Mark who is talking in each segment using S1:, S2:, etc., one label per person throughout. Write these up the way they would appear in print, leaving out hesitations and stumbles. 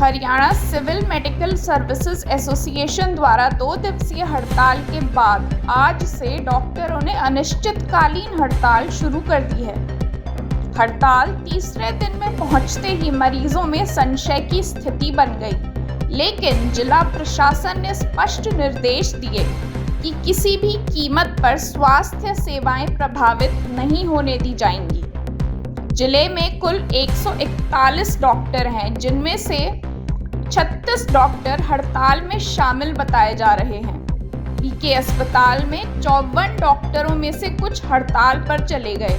S1: Haryana civil medical services association द्वारा 2 दिवसीय हड़ताल के बाद आज से डॉक्टरों ने अनिश्चितकालीन हड़ताल शुरू कर दी है। हड़ताल तीसरे दिन में पहुंचते ही मरीजों में संशय की स्थिति बन गई, लेकिन जिला प्रशासन ने स्पष्ट निर्देश दिए कि किसी भी कीमत पर स्वास्थ्य सेवाएं प्रभावित नहीं होने दी जाएंगी। जिले में कुल 141 डॉक्टर हैं, जिनमें से 36 डॉक्टर हड़ताल में शामिल बताए जा रहे हैं। बीके अस्पताल में 54 डॉक्टरों में से कुछ हड़ताल पर चले गए,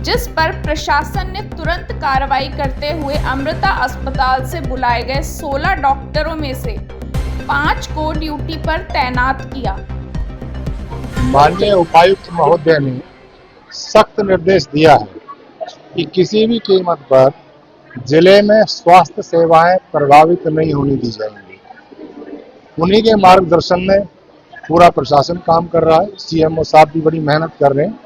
S1: जिस पर प्रशासन ने तुरंत कार्रवाई करते हुए अमृता अस्पताल से बुलाए गए 16 डॉक्टरों में से 5 को ड्यूटी पर तैनात किया।
S2: माननीय उपायुक्त महोदय ने सख्त निर्देश दिया है कि किसी भी कीमत पर जिले में स्वास्थ्य सेवाएं प्रभावित नहीं होने दी जाएंगी। उन्हीं के मार्गदर्शन में पूरा प्रशासन काम कर रहा है। सीएमओ साहब भी बड़ी मेहनत कर रहे हैं।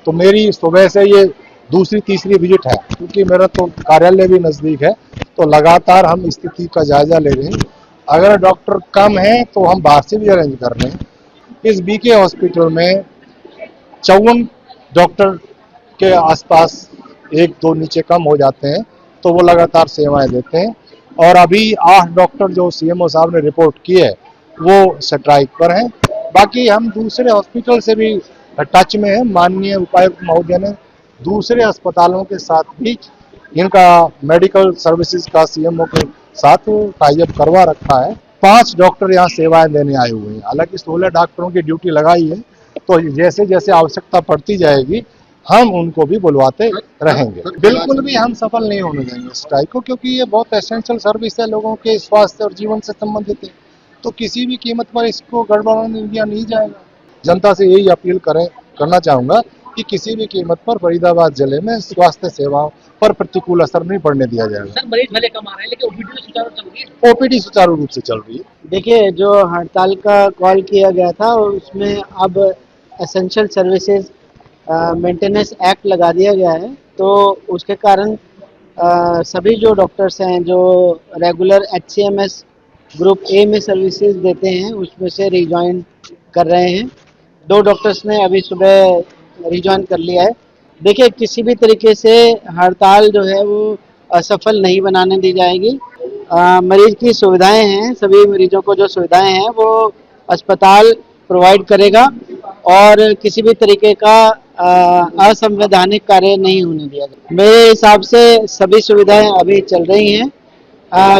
S2: तो मेरी सुबह से ये दूसरी तीसरी विजिट है, क्योंकि मेरा तो कार्यालय भी नज़दीक है, तो लगातार हम स्थिति का जायजा ले रहे हैं। अगर डॉक्टर कम है तो हम बाहर से भी अरेंज कर रहे हैं। इस बीके हॉस्पिटल में 54 डॉक्टर के आसपास 1-2 नीचे कम हो जाते हैं, तो वो लगातार सेवाएं देते हैं। और अभी 8 डॉक्टर जो सीएमओ साहब ने रिपोर्ट की है वो स्ट्राइक पर हैं। बाकी हम दूसरे हॉस्पिटल से भी टच में हैं। माननीय उपायुक्त महोदय ने दूसरे अस्पतालों के साथ भी इनका मेडिकल सर्विसेज का सीएमओ के साथ टाई अप करवा रखा है। 5 डॉक्टर यहाँ सेवाएं देने आए हुए हैं। हालांकि 16 डॉक्टरों की ड्यूटी लगाई है, तो जैसे जैसे आवश्यकता पड़ती जाएगी हम उनको भी बुलवाते रहेंगे। बिल्कुल भी हम सफल नहीं होने देंगे स्ट्राइक को, क्योंकि ये बहुत एसेंशियल सर्विस है, लोगों के स्वास्थ्य और जीवन से संबंधित है। तो किसी भी कीमत पर इसको गड़बड़ाने दिया नहीं जाएगा। जनता से यही अपील करना चाहूंगा कि किसी भी कीमत पर फरीदाबाद जिले में स्वास्थ्य सेवाओं पर प्रतिकूल असर नहीं पड़ने दिया जाएगा।
S3: सर, मरीज भले कम आ रहे हैं, लेकिन ओपीडी सुचारू चल रही है।
S2: ओपीडी सुचारू रूप से चल रही है।
S4: देखिए, जो हड़ताल का कॉल किया गया था उसमें अब एसेंशियल सर्विसेज मेंटेनेंस एक्ट लगा दिया गया है, तो उसके कारण सभी जो डॉक्टर्स हैं जो रेगुलर HCMS ग्रुप ए में सर्विसेज देते हैं उसमें से रिजॉइन कर रहे हैं। 2 डॉक्टर्स ने अभी सुबह रिजॉइन कर लिया है। देखिए, किसी भी तरीके से हड़ताल जो है वो असफल नहीं बनाने दी जाएगी। मरीज की सुविधाएं हैं, सभी मरीजों को जो सुविधाएं हैं वो अस्पताल प्रोवाइड करेगा और किसी भी तरीके का असंवैधानिक कार्य नहीं होने दिया जाएगा। मेरे हिसाब से सभी सुविधाएं अभी चल रही हैं।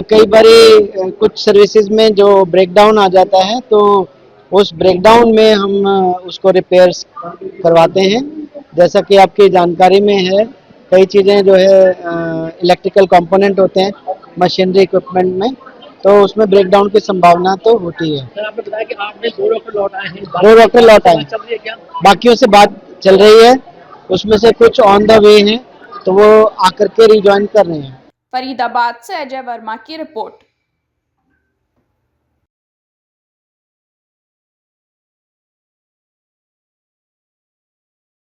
S4: कई बारी कुछ सर्विसेज में जो ब्रेकडाउन आ जाता है, तो उस ब्रेकडाउन में हम उसको रिपेयर्स करवाते हैं। जैसा कि आपकी जानकारी में है, कई चीज़ें जो है इलेक्ट्रिकल कंपोनेंट होते हैं मशीनरी इक्विपमेंट में, तो उसमें ब्रेकडाउन की संभावना तो होती है।
S3: सर, आपने बताया कि आपने 2 डॉक्टर लौट आए हैं।
S4: 2 डॉक्टर लौट आए,
S3: चल रही है क्या?
S4: बाकियों से बात चल रही है, उसमें से कुछ ऑन द वे हैं, तो वो आकर के रिजॉइन कर रहे हैं।
S1: फरीदाबाद से अजय वर्मा की रिपोर्ट।